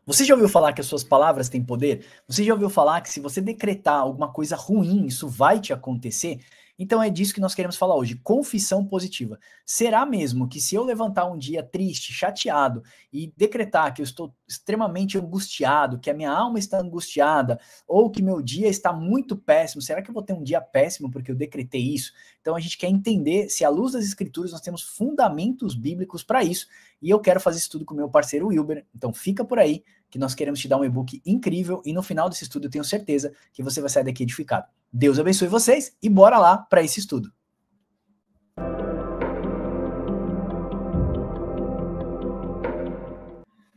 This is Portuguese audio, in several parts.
Você já ouviu falar que as suas palavras têm poder? Você já ouviu falar que se você decretar alguma coisa ruim, isso vai te acontecer? Então é disso que nós queremos falar hoje, confissão positiva. Será mesmo que se eu levantar um dia triste, chateado e decretar que eu estou extremamente angustiado, que a minha alma está angustiada, ou que meu dia está muito péssimo, será que eu vou ter um dia péssimo porque eu decretei isso? Então a gente quer entender se à luz das escrituras nós temos fundamentos bíblicos para isso, e eu quero fazer isso tudo com o meu parceiro Wilber, então fica por aí, que nós queremos te dar um e-book incrível e no final desse estudo eu tenho certeza que você vai sair daqui edificado. Deus abençoe vocês e bora lá para esse estudo.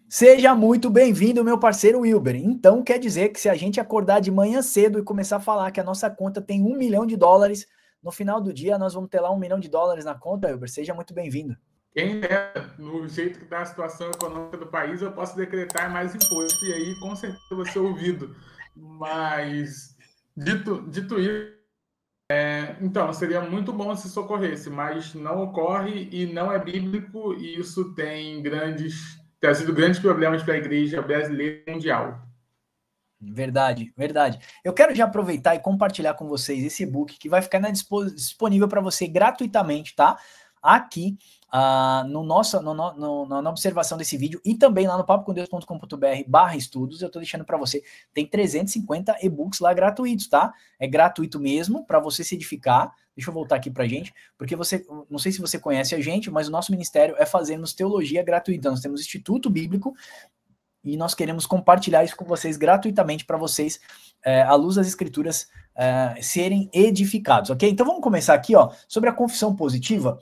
Seja muito bem-vindo, meu parceiro Wilber. Então quer dizer que se a gente acordar de manhã cedo e começar a falar que a nossa conta tem $1 milhão, no final do dia nós vamos ter lá $1 milhão na conta, Wilber. Seja muito bem-vindo. Quem é, no jeito que está a situação econômica do país, eu posso decretar mais imposto e aí com certeza vou ser ouvido. Mas, dito isso, então, seria muito bom se socorresse, mas não ocorre e não é bíblico, e isso tem sido grandes problemas para a igreja brasileira e mundial. Verdade, verdade. Eu quero já aproveitar e compartilhar com vocês esse e-book que vai ficar disponível para você gratuitamente, tá? Aqui na observação desse vídeo e também lá no papocomdeus.com.br/estudos, eu tô deixando para você, tem 350 e-books lá gratuitos, tá? É gratuito mesmo, para você se edificar. Deixa eu voltar aqui pra gente, porque você, não sei se você conhece a gente, mas o nosso ministério é fazermos teologia gratuita. Nós temos Instituto Bíblico e nós queremos compartilhar isso com vocês gratuitamente para vocês, à luz das escrituras, serem edificados, ok? Então vamos começar aqui, ó, sobre a confissão positiva.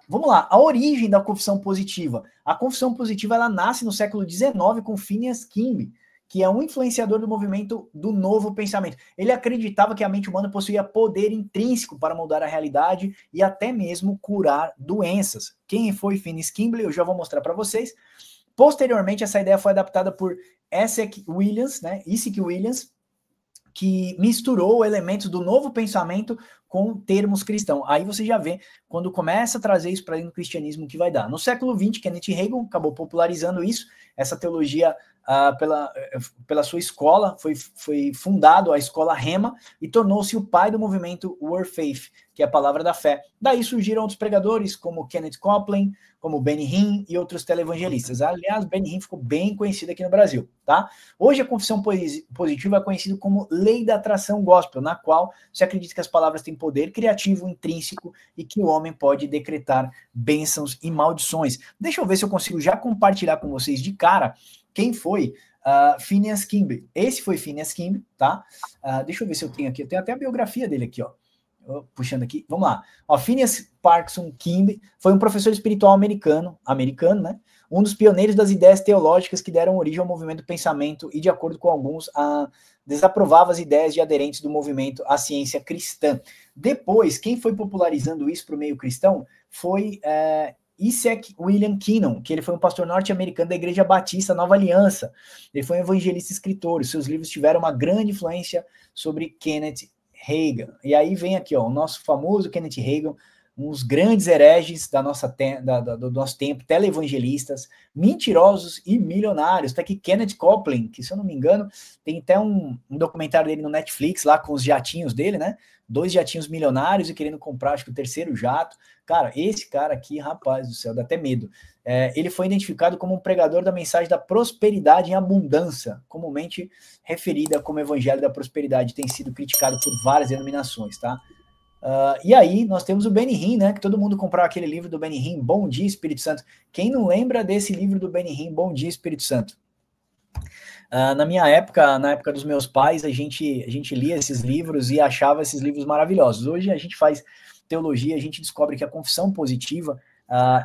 Vamos lá, a origem da confissão positiva. A confissão positiva ela nasce no século XIX com Phineas Kimby, que é um influenciador do movimento do novo pensamento. Ele acreditava que a mente humana possuía poder intrínseco para mudar a realidade e até mesmo curar doenças. Quem foi Phineas Kimby? Eu já vou mostrar para vocês. Posteriormente, essa ideia foi adaptada por Isaac Williams, que misturou elementos do novo pensamento com termos cristãos. Aí você já vê, quando começa a trazer isso para dentro do cristianismo, que vai dar. No século XX, Kenneth Hagin acabou popularizando isso, essa teologia pela sua escola, foi fundado a escola Rema e tornou-se o pai do movimento Word Faith, que é a palavra da fé. Daí surgiram outros pregadores, como Kenneth Copeland, como Benny Hinn e outros televangelistas. Aliás, Benny Hinn ficou bem conhecido aqui no Brasil, tá? Hoje a confissão positiva é conhecida como lei da atração gospel, na qual se acredita que as palavras têm poder criativo intrínseco e que o homem pode decretar bênçãos e maldições. Deixa eu ver se eu consigo já compartilhar com vocês de cara quem foi Phineas Kimby. Esse foi Phineas Kimby, tá? Deixa eu ver se eu tenho aqui. Eu tenho até a biografia dele aqui, ó. Puxando aqui, vamos lá. Ó, Phineas Parkinson Kimby foi um professor espiritual americano, né? Um dos pioneiros das ideias teológicas que deram origem ao movimento do pensamento e, de acordo com alguns, desaprovava as ideias de aderentes do movimento à ciência cristã. Depois, quem foi popularizando isso para o meio cristão foi Isaac William Cannon, que ele foi um pastor norte-americano da Igreja Batista Nova Aliança. Ele foi um evangelista e escritor. Seus livros tiveram uma grande influência sobre Kenneth Hagin. E aí vem aqui, ó, o nosso famoso Kenneth Hagin, uns grandes hereges do nosso tempo, televangelistas, mentirosos e milionários. Tá aqui Kenneth Copeland, que se eu não me engano, tem até um documentário dele no Netflix, lá com os jatinhos dele, né? 2 jatinhos milionários e querendo comprar, acho que o 3º jato. Cara, esse cara aqui, rapaz do céu, dá até medo. Ele foi identificado como um pregador da mensagem da prosperidade em abundância, comumente referida como evangelho da prosperidade, tem sido criticado por várias denominações, tá? E aí nós temos o Benny Hinn, né? Que todo mundo comprava aquele livro do Benny Hinn, Bom Dia Espírito Santo. Quem não lembra desse livro do Benny Hinn, Bom Dia Espírito Santo? Na minha época, na época dos meus pais, a gente lia esses livros e achava esses livros maravilhosos. Hoje a gente faz teologia, a gente descobre que a confissão positiva,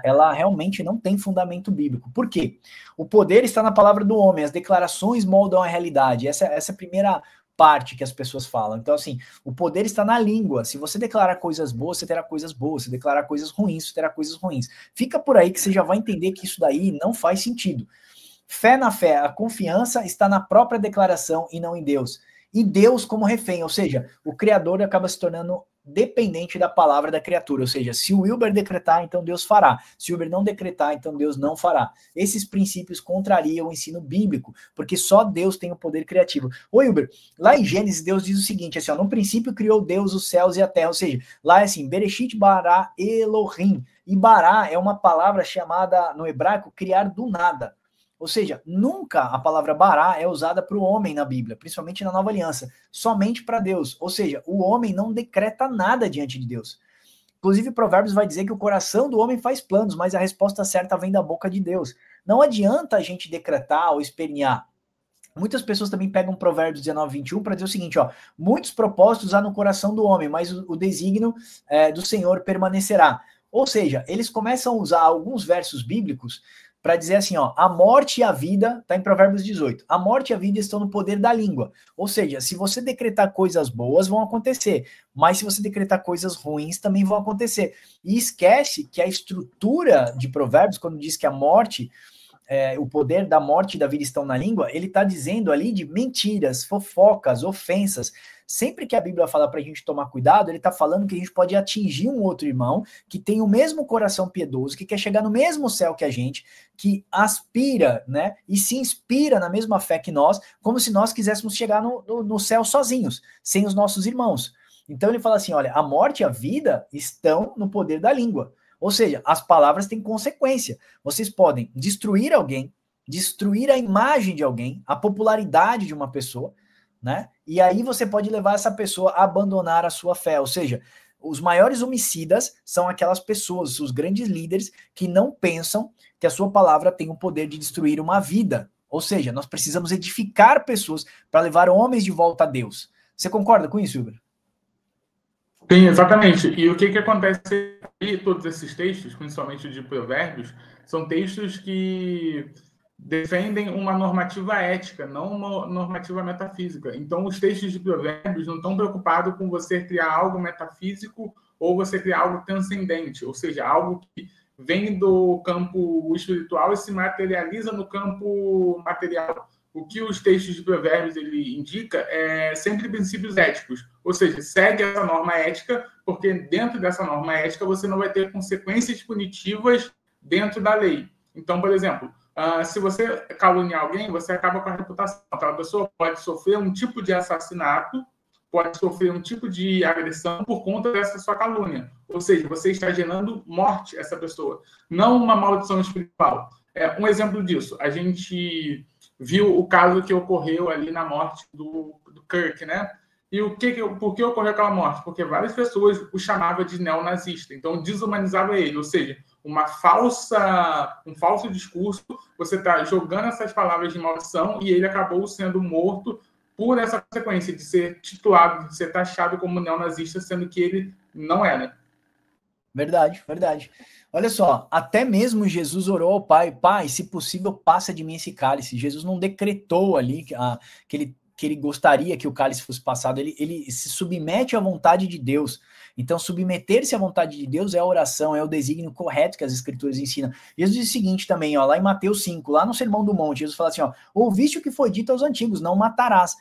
ela realmente não tem fundamento bíblico. Por quê? O poder está na palavra do homem, as declarações moldam a realidade. Essa é a primeira parte que as pessoas falam. Então, assim, o poder está na língua. Se você declarar coisas boas, você terá coisas boas. Se declarar coisas ruins, você terá coisas ruins. Fica por aí que você já vai entender que isso daí não faz sentido. Fé na fé, a confiança está na própria declaração e não em Deus. E Deus como refém, ou seja, o Criador acaba se tornando dependente da palavra da criatura, ou seja, se o Wilber decretar, então Deus fará, se o Wilber não decretar, então Deus não fará. Esses princípios contrariam o ensino bíblico, porque só Deus tem o poder criativo. Ô Wilber, lá em Gênesis, Deus diz o seguinte, assim, ó, no princípio criou Deus os céus e a terra, ou seja, lá é assim, Bereshit bara Elohim, e bara é uma palavra chamada, no hebraico, criar do nada. Ou seja, nunca a palavra bará é usada para o homem na Bíblia, principalmente na Nova Aliança, somente para Deus. Ou seja, o homem não decreta nada diante de Deus. Inclusive, Provérbios vai dizer que o coração do homem faz planos, mas a resposta certa vem da boca de Deus. Não adianta a gente decretar ou espernear. Muitas pessoas também pegam Provérbios 19, 21 para dizer o seguinte, ó, muitos propósitos há no coração do homem, mas o desígnio do Senhor permanecerá. Ou seja, eles começam a usar alguns versos bíblicos para dizer assim, ó, a morte e a vida, está em Provérbios 18, a morte e a vida estão no poder da língua. Ou seja, se você decretar coisas boas, vão acontecer, mas se você decretar coisas ruins, também vão acontecer. E esquece que a estrutura de Provérbios, quando diz que a morte, o poder da morte e da vida estão na língua, ele está dizendo ali de mentiras, fofocas, ofensas. Sempre que a Bíblia fala para a gente tomar cuidado, ele está falando que a gente pode atingir um outro irmão que tem o mesmo coração piedoso, que quer chegar no mesmo céu que a gente, que aspira, né, e se inspira na mesma fé que nós, como se nós quiséssemos chegar no céu sozinhos, sem os nossos irmãos. Então ele fala assim, olha, a morte e a vida estão no poder da língua. Ou seja, as palavras têm consequência. Vocês podem destruir alguém, destruir a imagem de alguém, a popularidade de uma pessoa, né? E aí você pode levar essa pessoa a abandonar a sua fé. Ou seja, os maiores homicidas são aquelas pessoas, os grandes líderes, que não pensam que a sua palavra tem o poder de destruir uma vida. Ou seja, nós precisamos edificar pessoas para levar homens de volta a Deus. Você concorda com isso, Wilber? Sim, exatamente. E o que acontece aí, todos esses textos, principalmente de Provérbios, são textos que defendem uma normativa ética, não uma normativa metafísica. Então, os textos de Provérbios não estão preocupados com você criar algo metafísico ou você criar algo transcendente, ou seja, algo que vem do campo espiritual e se materializa no campo material. O que os textos de Provérbios ele indica é sempre princípios éticos, ou seja, segue essa norma ética, porque dentro dessa norma ética você não vai ter consequências punitivas dentro da lei. Então, por exemplo, se você caluniar alguém, você acaba com a reputação. Aquela pessoa pode sofrer um tipo de assassinato, pode sofrer um tipo de agressão por conta dessa sua calúnia. Ou seja, você está gerando morte a essa pessoa, não uma maldição espiritual. Um exemplo disso, a gente viu o caso que ocorreu ali na morte do Kirk, né? E por que ocorreu aquela morte? Porque várias pessoas o chamavam de neonazista, então desumanizava ele, ou seja, um falso discurso, você está jogando essas palavras de maldição e ele acabou sendo morto por essa consequência de ser titulado, de ser taxado como neonazista, sendo que ele não era. Verdade, verdade. Olha só, até mesmo Jesus orou ao Pai, Pai, se possível, passa de mim esse cálice. Jesus não decretou ali que ele gostaria que o cálice fosse passado, ele se submete à vontade de Deus. Então, submeter-se à vontade de Deus é a oração, é o desígnio correto que as Escrituras ensinam. Jesus diz o seguinte também, ó, lá em Mateus 5, lá no Sermão do Monte, Jesus fala assim, ó, ouviste o que foi dito aos antigos, não matarás.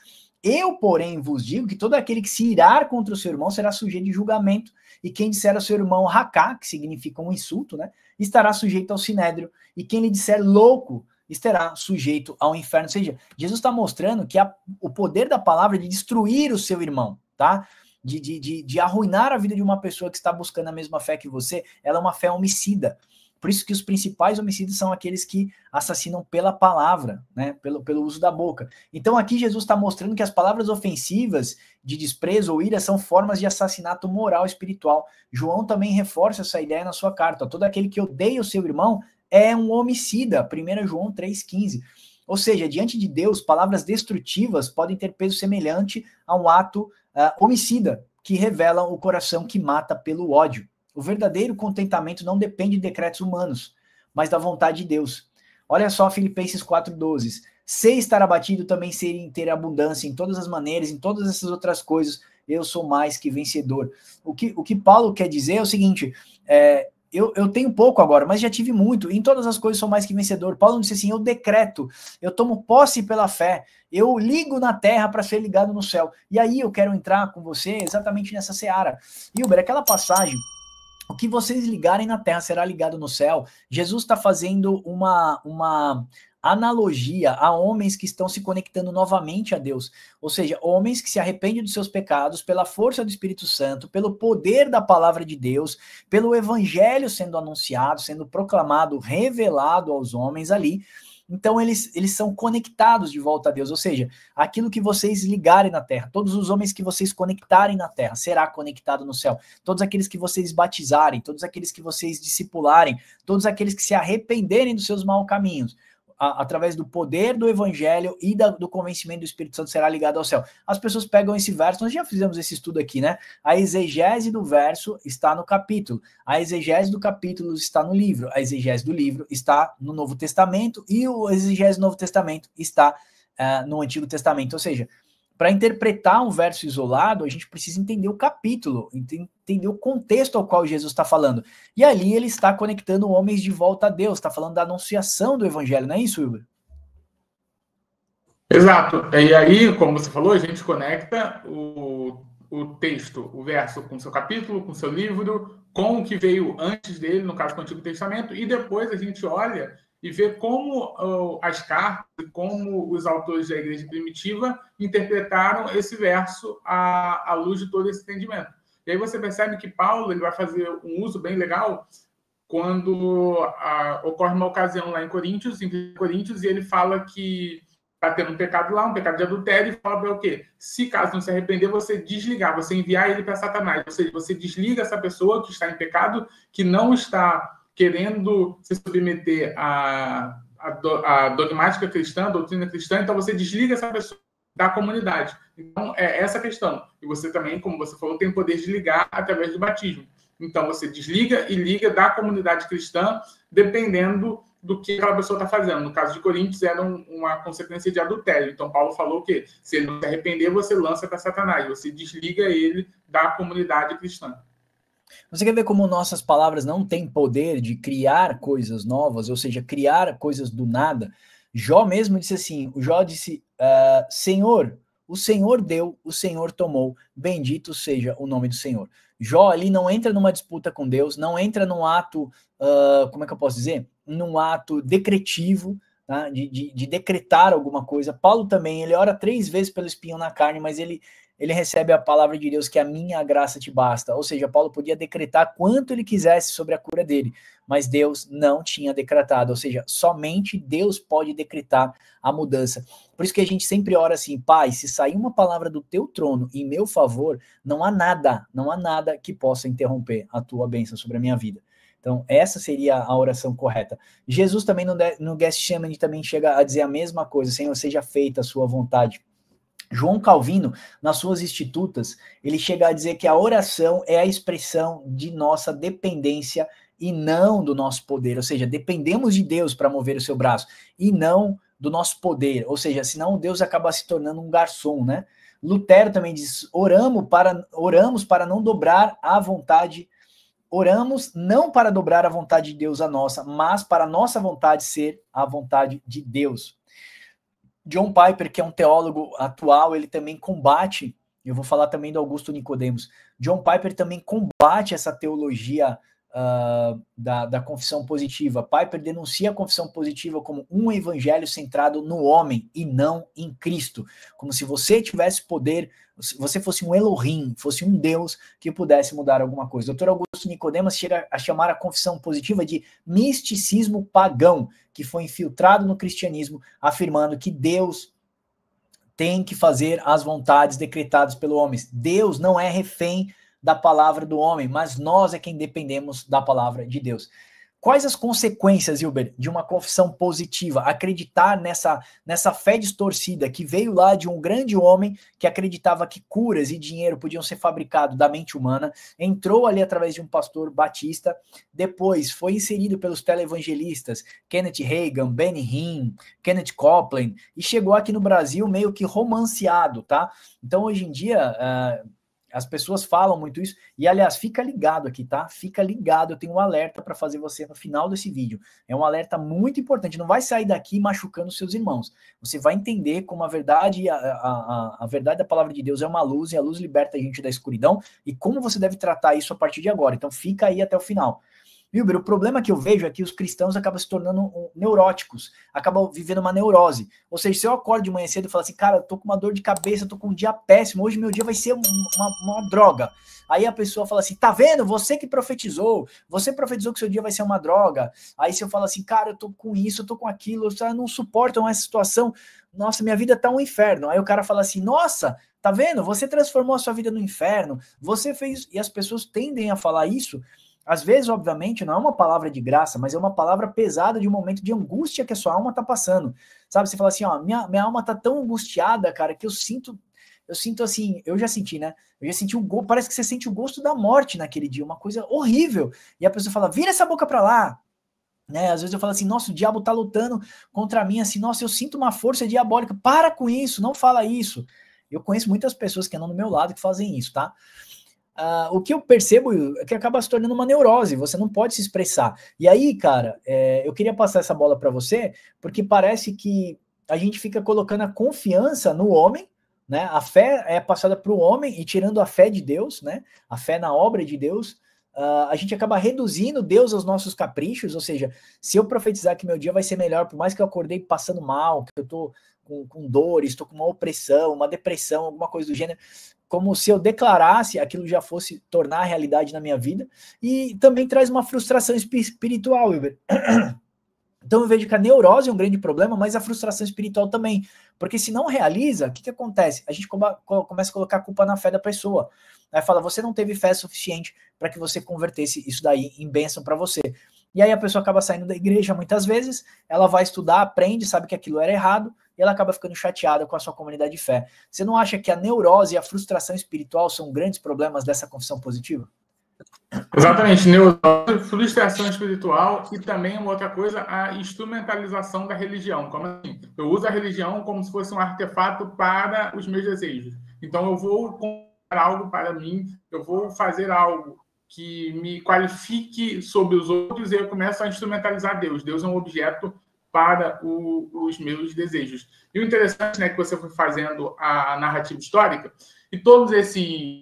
Eu, porém, vos digo que todo aquele que se irar contra o seu irmão será sujeito de julgamento, e quem disser ao seu irmão racá, que significa um insulto, né, estará sujeito ao sinédrio, e quem lhe disser louco, estará sujeito ao inferno. Ou seja, Jesus está mostrando que o poder da palavra de destruir o seu irmão, tá? De arruinar a vida de uma pessoa que está buscando a mesma fé que você, ela é uma fé homicida. Por isso que os principais homicidas são aqueles que assassinam pela palavra, né? Pelo uso da boca. Então aqui Jesus está mostrando que as palavras ofensivas de desprezo ou ira são formas de assassinato moral e espiritual. João também reforça essa ideia na sua carta. Todo aquele que odeia o seu irmão é um homicida. 1 João 3,15. Ou seja, diante de Deus, palavras destrutivas podem ter peso semelhante a um ato homicida, que revela o coração que mata pelo ódio. O verdadeiro contentamento não depende de decretos humanos, mas da vontade de Deus. Olha só Filipenses 4,12. Sei estar abatido, também sei em ter abundância em todas as maneiras, em todas essas outras coisas, eu sou mais que vencedor. O que Paulo quer dizer é o seguinte, eu tenho pouco agora, mas já tive muito. Em todas as coisas sou mais que vencedor. Paulo disse assim, eu decreto, eu tomo posse pela fé, eu ligo na terra para ser ligado no céu. E aí eu quero entrar com você exatamente nessa seara. Hilber, aquela passagem, o que vocês ligarem na terra será ligado no céu. Jesus está fazendo uma analogia a homens que estão se conectando novamente a Deus. Ou seja, homens que se arrependem dos seus pecados pela força do Espírito Santo, pelo poder da palavra de Deus, pelo evangelho sendo anunciado, sendo proclamado, revelado aos homens ali. Então eles são conectados de volta a Deus, ou seja, aquilo que vocês ligarem na terra, todos os homens que vocês conectarem na terra, será conectado no céu. Todos aqueles que vocês batizarem, todos aqueles que vocês discipularem, todos aqueles que se arrependerem dos seus maus caminhos, através do poder do evangelho e do convencimento do Espírito Santo será ligado ao céu. As pessoas pegam esse verso, nós já fizemos esse estudo aqui, né? A exegese do verso está no capítulo, a exegese do capítulo está no livro, a exegese do livro está no Novo Testamento e o exegese do Novo Testamento está no Antigo Testamento. Ou seja, para interpretar um verso isolado, a gente precisa entender o capítulo, entender o contexto ao qual Jesus está falando. E ali ele está conectando homens de volta a Deus, está falando da anunciação do evangelho, não é isso, Hilber? Exato. E aí, como você falou, a gente conecta o texto, o verso com o seu capítulo, com o seu livro, com o que veio antes dele, no caso, com o Antigo Testamento, e depois a gente olha e ver como as cartas, como os autores da igreja primitiva interpretaram esse verso à luz de todo esse entendimento. E aí você percebe que Paulo ele vai fazer um uso bem legal quando ocorre uma ocasião lá em Coríntios, e ele fala que está tendo um pecado lá, um pecado de adultério, e fala para o quê? Se caso não se arrepender, você desligar, você enviar ele para Satanás. Ou seja, você desliga essa pessoa que está em pecado, que não está querendo se submeter à dogmática cristã, à doutrina cristã, então você desliga essa pessoa da comunidade. Então, é essa a questão. E você também, como você falou, tem o poder de ligar através do batismo. Então, você desliga e liga da comunidade cristã, dependendo do que aquela pessoa está fazendo. No caso de Coríntios, era uma consequência de adultério. Então, Paulo falou que se ele não se arrepender, você lança para Satanás, você desliga ele da comunidade cristã. Você quer ver como nossas palavras não têm poder de criar coisas novas, ou seja, criar coisas do nada? Jó mesmo disse assim, o Jó disse, Senhor, o Senhor deu, o Senhor tomou, bendito seja o nome do Senhor. Jó ali não entra numa disputa com Deus, não entra num ato, como é que eu posso dizer? Num ato decretivo, tá? de decretar alguma coisa. Paulo também, ele ora 3 vezes pelo espinho na carne, mas ele recebe a palavra de Deus que a minha graça te basta. Ou seja, Paulo podia decretar quanto ele quisesse sobre a cura dele, mas Deus não tinha decretado. Ou seja, somente Deus pode decretar a mudança. Por isso que a gente sempre ora assim, Pai, se sair uma palavra do teu trono em meu favor, não há nada que possa interromper a tua bênção sobre a minha vida. Então, essa seria a oração correta. Jesus também no Getsemane também chega a dizer a mesma coisa, Senhor, seja feita a sua vontade. João Calvino, nas suas Institutas, ele chega a dizer que a oração é a expressão de nossa dependência e não do nosso poder, ou seja, dependemos de Deus para mover o seu braço e não do nosso poder, ou seja, senão Deus acaba se tornando um garçom, né? Lutero também diz, oramos para não dobrar a vontade, oramos não para dobrar a vontade de Deus a nossa, mas para a nossa vontade ser a vontade de Deus. John Piper, que é um teólogo atual, ele também combate, eu vou falar também do Augusto Nicodemos, John Piper também combate essa teologia da confissão positiva. Piper denuncia a confissão positiva como um evangelho centrado no homem e não em Cristo, como se você tivesse poder, se você fosse um Elohim, fosse um Deus que pudesse mudar alguma coisa. O Dr. Augusto Nicodemos chega a chamar a confissão positiva de misticismo pagão, que foi infiltrado no cristianismo, afirmando que Deus tem que fazer as vontades decretadas pelo homem. Deus não é refém da palavra do homem, mas nós é quem dependemos da palavra de Deus. Quais as consequências, Hilber, de uma confissão positiva? Acreditar nessa fé distorcida que veio lá de um grande homem que acreditava que curas e dinheiro podiam ser fabricados da mente humana, entrou ali através de um pastor batista, depois foi inserido pelos televangelistas Kenneth Hagin, Benny Hinn, Kenneth Copeland, e chegou aqui no Brasil meio que romanceado, tá? Então, hoje em dia, As pessoas falam muito isso, e aliás, fica ligado aqui, tá? Fica ligado, eu tenho um alerta para fazer você no final desse vídeo. É um alerta muito importante, não vai sair daqui machucando seus irmãos. Você vai entender como a verdade, a verdade da palavra de Deus é uma luz, e a luz liberta a gente da escuridão, e como você deve tratar isso a partir de agora. Então fica aí até o final. Wilber, o problema que eu vejo é que os cristãos acabam se tornando neuróticos, acabam vivendo uma neurose. Ou seja, se eu acordo de manhã cedo e falo assim, cara, eu tô com uma dor de cabeça, tô com um dia péssimo, hoje meu dia vai ser uma droga. Aí a pessoa fala assim, tá vendo? Você que profetizou, você profetizou que seu dia vai ser uma droga. Aí se eu falo assim, cara, eu tô com isso, eu tô com aquilo, eu não suportam essa situação, nossa, minha vida tá um inferno. Aí o cara fala assim, nossa, tá vendo? Você transformou a sua vida no inferno, você fez... E as pessoas tendem a falar isso. Às vezes, obviamente, não é uma palavra de graça, mas é uma palavra pesada de um momento de angústia que a sua alma tá passando. Sabe, você fala assim, ó, minha alma tá tão angustiada, cara, que eu sinto assim, eu já senti, né? Eu já senti parece que você sente o gosto da morte naquele dia, uma coisa horrível. E a pessoa fala, vira essa boca pra lá. Né? Às vezes eu falo assim, nossa, o diabo tá lutando contra mim, assim, nossa, eu sinto uma força diabólica. Para com isso, não fala isso. Eu conheço muitas pessoas que andam do meu lado que fazem isso, tá? O que eu percebo é que acaba se tornando uma neurose, você não pode se expressar. E aí, cara, eu queria passar essa bola para você, porque parece que a gente fica colocando a confiança no homem, né? A fé é passada para o homem e tirando a fé de Deus, né? A fé na obra de Deus, a gente acaba reduzindo Deus aos nossos caprichos, ou seja, se eu profetizar que meu dia vai ser melhor, por mais que eu acordei passando mal, que eu tô com dores, estou com uma opressão, uma depressão, alguma coisa do gênero, como se eu declarasse aquilo já fosse tornar realidade na minha vida, e também traz uma frustração espiritual, Wilber. Então eu vejo que a neurose é um grande problema, mas a frustração espiritual também, porque se não realiza, o que acontece? A gente começa a colocar a culpa na fé da pessoa, aí fala, você não teve fé suficiente para que você convertesse isso daí em bênção para você. E aí a pessoa acaba saindo da igreja muitas vezes, ela vai estudar, aprende, sabe que aquilo era errado, e ela acaba ficando chateada com a sua comunidade de fé. Você não acha que a neurose e a frustração espiritual são grandes problemas dessa confissão positiva? Exatamente, neurose, frustração espiritual e também uma outra coisa, a instrumentalização da religião. Como assim? Eu uso a religião como se fosse um artefato para os meus desejos. Então eu vou comprar algo para mim, eu vou fazer algo que me qualifique sobre os outros e eu começo a instrumentalizar Deus. Deus é um objeto para os meus desejos. E o interessante, né, que você foi fazendo a narrativa histórica, e todos esses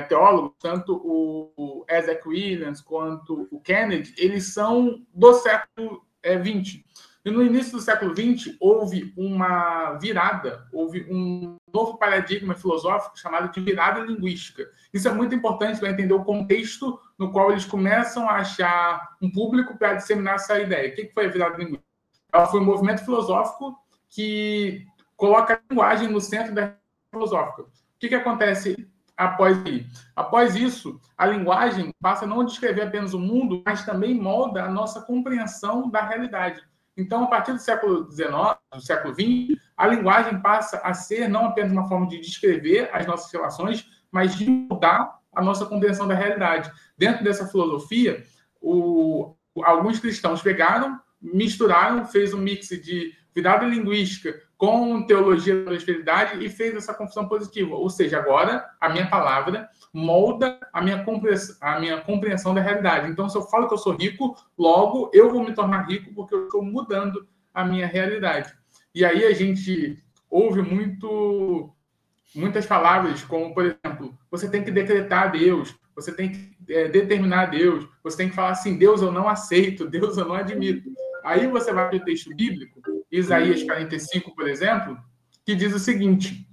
teólogos, tanto o Isaac Williams quanto o Kennedy, eles são do século XX. E no início do século XX, houve uma virada, houve um novo paradigma filosófico chamado de virada linguística. Isso é muito importante para entender o contexto no qual eles começam a achar um público para disseminar essa ideia. O que foi a virada linguística? Ela foi um movimento filosófico que coloca a linguagem no centro da filosófica. O que acontece após isso? Após isso, a linguagem passa a não descrever apenas o mundo, mas também molda a nossa compreensão da realidade. Então, a partir do século XIX, do século XX, a linguagem passa a ser não apenas uma forma de descrever as nossas relações, mas de mudar a nossa compreensão da realidade. Dentro dessa filosofia, alguns cristãos pegaram, misturaram, fez um mix de virada linguística com teologia da prosperidade e fez essa confissão positiva. Ou seja, agora a minha palavra molda a minha compreensão da realidade. Então, se eu falo que eu sou rico, logo eu vou me tornar rico porque eu estou mudando a minha realidade. E aí a gente ouve muitas palavras, como, por exemplo, você tem que decretar a Deus, você tem que determinar a Deus, você tem que falar assim, Deus eu não aceito, Deus eu não admito. Aí você vai para o texto bíblico, Isaías 45, por exemplo, que diz o seguinte,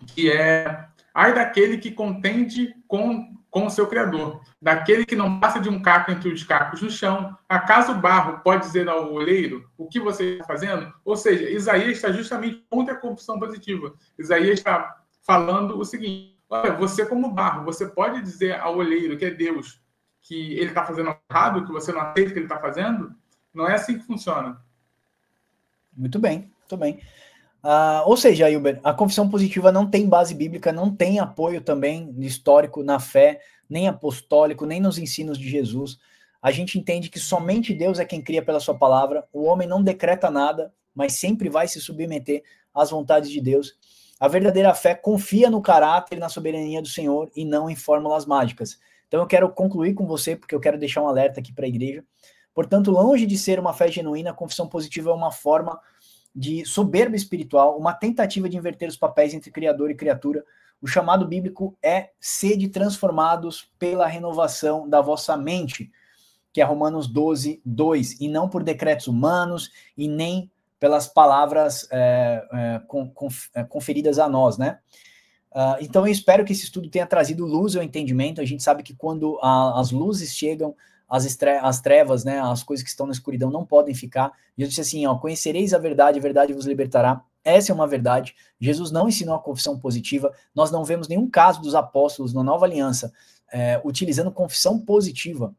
que é, ai daquele que contende com o seu Criador, daquele que não passa de um caco entre os cacos no chão, acaso o barro pode dizer ao oleiro o que você está fazendo? Ou seja, Isaías está justamente contra a confissão positiva. Isaías está falando o seguinte, olha, você como barro, você pode dizer ao oleiro, que é Deus, que ele está fazendo errado, que você não aceita o que ele está fazendo? Não é assim que funciona. Muito bem, muito bem. Ou seja, Wilber, a confissão positiva não tem base bíblica, não tem apoio também histórico na fé, nem apostólico, nem nos ensinos de Jesus. A gente entende que somente Deus é quem cria pela sua palavra, o homem não decreta nada, mas sempre vai se submeter às vontades de Deus. A verdadeira fé confia no caráter e na soberania do Senhor e não em fórmulas mágicas. Então eu quero concluir com você, porque eu quero deixar um alerta aqui para a igreja. Portanto, longe de ser uma fé genuína, a confissão positiva é uma forma de soberba espiritual, uma tentativa de inverter os papéis entre Criador e criatura. O chamado bíblico é sede transformados pela renovação da vossa mente, que é Romanos 12, 2, e não por decretos humanos e nem pelas palavras conferidas a nós, né? Então eu espero que esse estudo tenha trazido luz ao entendimento. A gente sabe que quando as luzes chegam, as trevas, né, as coisas que estão na escuridão não podem ficar. Jesus disse assim, ó, conhecereis a verdade vos libertará. Essa é uma verdade. Jesus não ensinou a confissão positiva. Nós não vemos nenhum caso dos apóstolos na Nova Aliança utilizando confissão positiva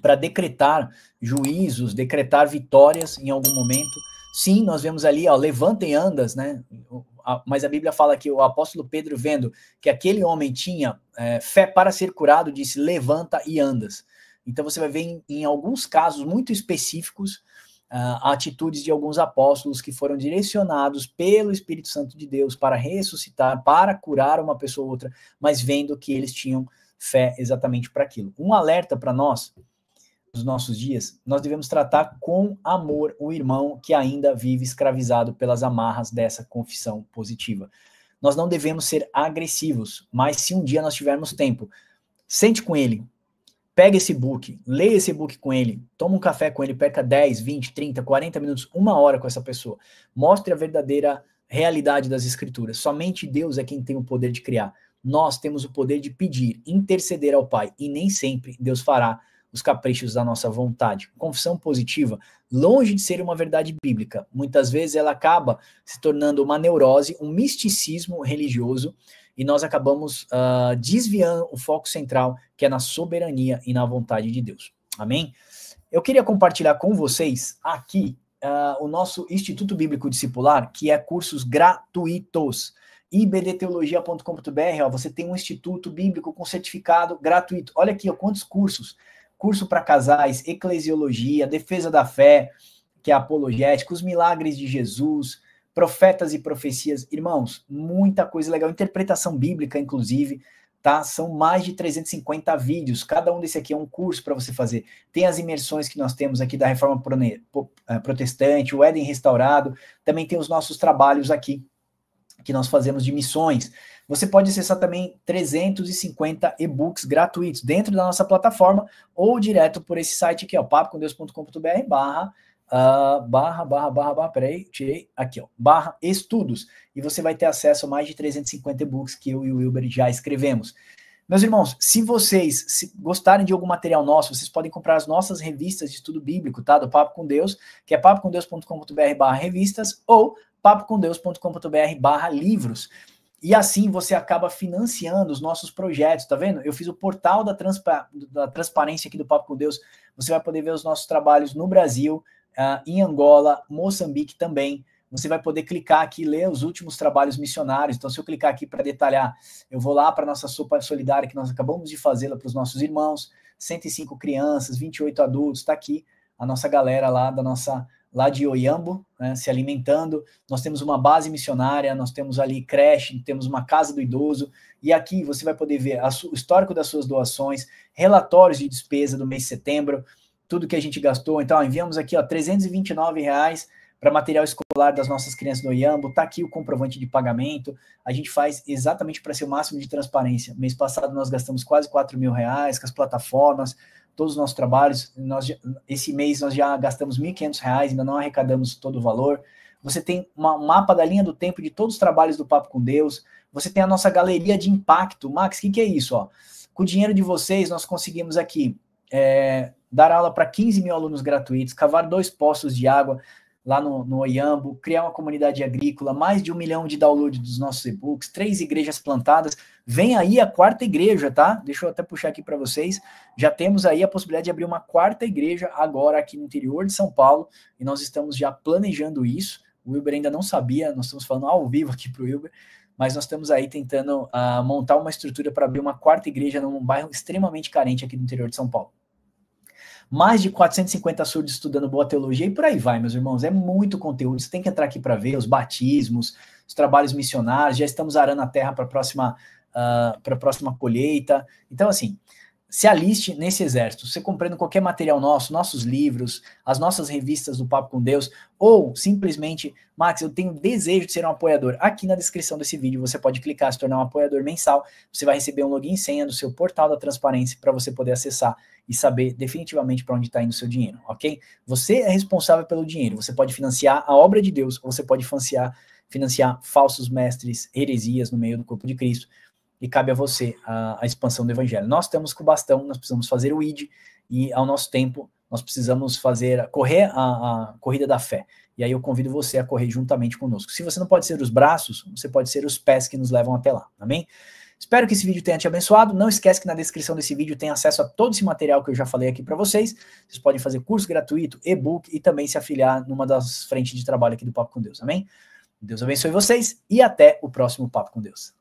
para decretar juízos, decretar vitórias em algum momento. Sim, nós vemos ali, ó, levanta e andas, né? Mas a Bíblia fala que o apóstolo Pedro, vendo que aquele homem tinha fé para ser curado, disse, levanta e andas. Então você vai ver em alguns casos muito específicos atitudes de alguns apóstolos que foram direcionados pelo Espírito Santo de Deus para ressuscitar, para curar uma pessoa ou outra, mas vendo que eles tinham fé exatamente para aquilo. Um alerta para nós, nos nossos dias, nós devemos tratar com amor o irmão que ainda vive escravizado pelas amarras dessa confissão positiva. Nós não devemos ser agressivos, mas se um dia nós tivermos tempo, sente com ele, pega esse book, leia esse book com ele, toma um café com ele, perca 10, 20, 30, 40 minutos, 1 hora com essa pessoa. Mostre a verdadeira realidade das escrituras. Somente Deus é quem tem o poder de criar. Nós temos o poder de pedir, interceder ao Pai, e nem sempre Deus fará os caprichos da nossa vontade. Confissão positiva, longe de ser uma verdade bíblica, muitas vezes ela acaba se tornando uma neurose, um misticismo religioso, e nós acabamos desviando o foco central, que é na soberania e na vontade de Deus. Amém? Eu queria compartilhar com vocês aqui o nosso Instituto Bíblico Discipular, que é cursos gratuitos. ibdteologia.com.br, você tem um instituto bíblico com certificado gratuito. Olha aqui, ó, quantos cursos. Curso para casais, eclesiologia, defesa da fé, que é apologética, os milagres de Jesus, profetas e profecias. Irmãos, muita coisa legal. Interpretação bíblica, inclusive, tá? São mais de 350 vídeos. Cada um desse aqui é um curso para você fazer. Tem as imersões que nós temos aqui da Reforma Protestante, o Éden Restaurado. Também tem os nossos trabalhos aqui, que nós fazemos de missões. Você pode acessar também 350 e-books gratuitos dentro da nossa plataforma ou direto por esse site aqui, ó, papocomdeus.com.br barra estudos. E você vai ter acesso a mais de 350 e-books que eu e o Wilber já escrevemos. Meus irmãos, se vocês gostarem de algum material nosso, vocês podem comprar as nossas revistas de estudo bíblico, tá? Do Papo com Deus, que é papocomdeus.com.br/revistas ou papocomdeus.com.br/livros. E assim você acaba financiando os nossos projetos, tá vendo? Eu fiz o portal da transparência aqui do Papo com Deus. Você vai poder ver os nossos trabalhos no Brasil, em Angola, Moçambique também. Você vai poder clicar aqui e ler os últimos trabalhos missionários. Então, se eu clicar aqui para detalhar, eu vou lá para a nossa sopa solidária que nós acabamos de fazê-la para os nossos irmãos. 105 crianças, 28 adultos. Está aqui a nossa galera lá lá de Oyambo, né, se alimentando. Nós temos uma base missionária, nós temos ali creche, temos uma casa do idoso, e aqui você vai poder ver o histórico das suas doações, relatórios de despesa do mês de setembro, tudo que a gente gastou. Então, enviamos aqui, ó, R$329 para material escolar das nossas crianças do Oyambo, tá aqui o comprovante de pagamento, a gente faz exatamente para ser o máximo de transparência. Mês passado nós gastamos quase R$4.000 com as plataformas, todos os nossos trabalhos. Esse mês nós já gastamos R$1.500, ainda não arrecadamos todo o valor. Você tem um mapa da linha do tempo de todos os trabalhos do Papo com Deus. Você tem a nossa galeria de impacto. Max, o que é isso? Ó? Com o dinheiro de vocês, nós conseguimos aqui dar aula para 15 mil alunos gratuitos, cavar 2 poços de água lá no Oyambo, criar uma comunidade agrícola, mais de 1 milhão de downloads dos nossos e-books, 3 igrejas plantadas. Vem aí a 4ª igreja, tá? Deixa eu até puxar aqui para vocês. Já temos aí a possibilidade de abrir uma 4ª igreja agora aqui no interior de São Paulo, e nós estamos já planejando isso. O Wilber ainda não sabia, nós estamos falando ao vivo aqui para o Wilber, mas nós estamos aí tentando montar uma estrutura para abrir uma 4ª igreja num bairro extremamente carente aqui no interior de São Paulo. mais de 450 surdos estudando boa teologia e por aí vai, meus irmãos. É muito conteúdo. Você tem que entrar aqui para ver os batismos, os trabalhos missionários. Já estamos arando a terra para a próxima colheita. Então, assim, se aliste nesse exército. Você comprando qualquer material nosso, nossos livros, as nossas revistas do Papo com Deus, ou simplesmente, Max, eu tenho desejo de ser um apoiador. Aqui na descrição desse vídeo você pode clicar, se tornar um apoiador mensal. Você vai receber um login e senha do seu portal da transparência para você poder acessar e saber definitivamente para onde está indo o seu dinheiro, ok? Você é responsável pelo dinheiro. Você pode financiar a obra de Deus, ou você pode financiar falsos mestres, heresias no meio do corpo de Cristo. E cabe a você a expansão do evangelho. Nós estamos com o bastão, nós precisamos fazer o ID, e ao nosso tempo, nós precisamos correr a corrida da fé. E aí eu convido você a correr juntamente conosco. Se você não pode ser os braços, você pode ser os pés que nos levam até lá, amém? Espero que esse vídeo tenha te abençoado. Não esquece que na descrição desse vídeo tem acesso a todo esse material que eu já falei aqui para vocês. Vocês podem fazer curso gratuito, e-book e também se afiliar numa das frentes de trabalho aqui do Papo com Deus, amém? Deus abençoe vocês e até o próximo Papo com Deus.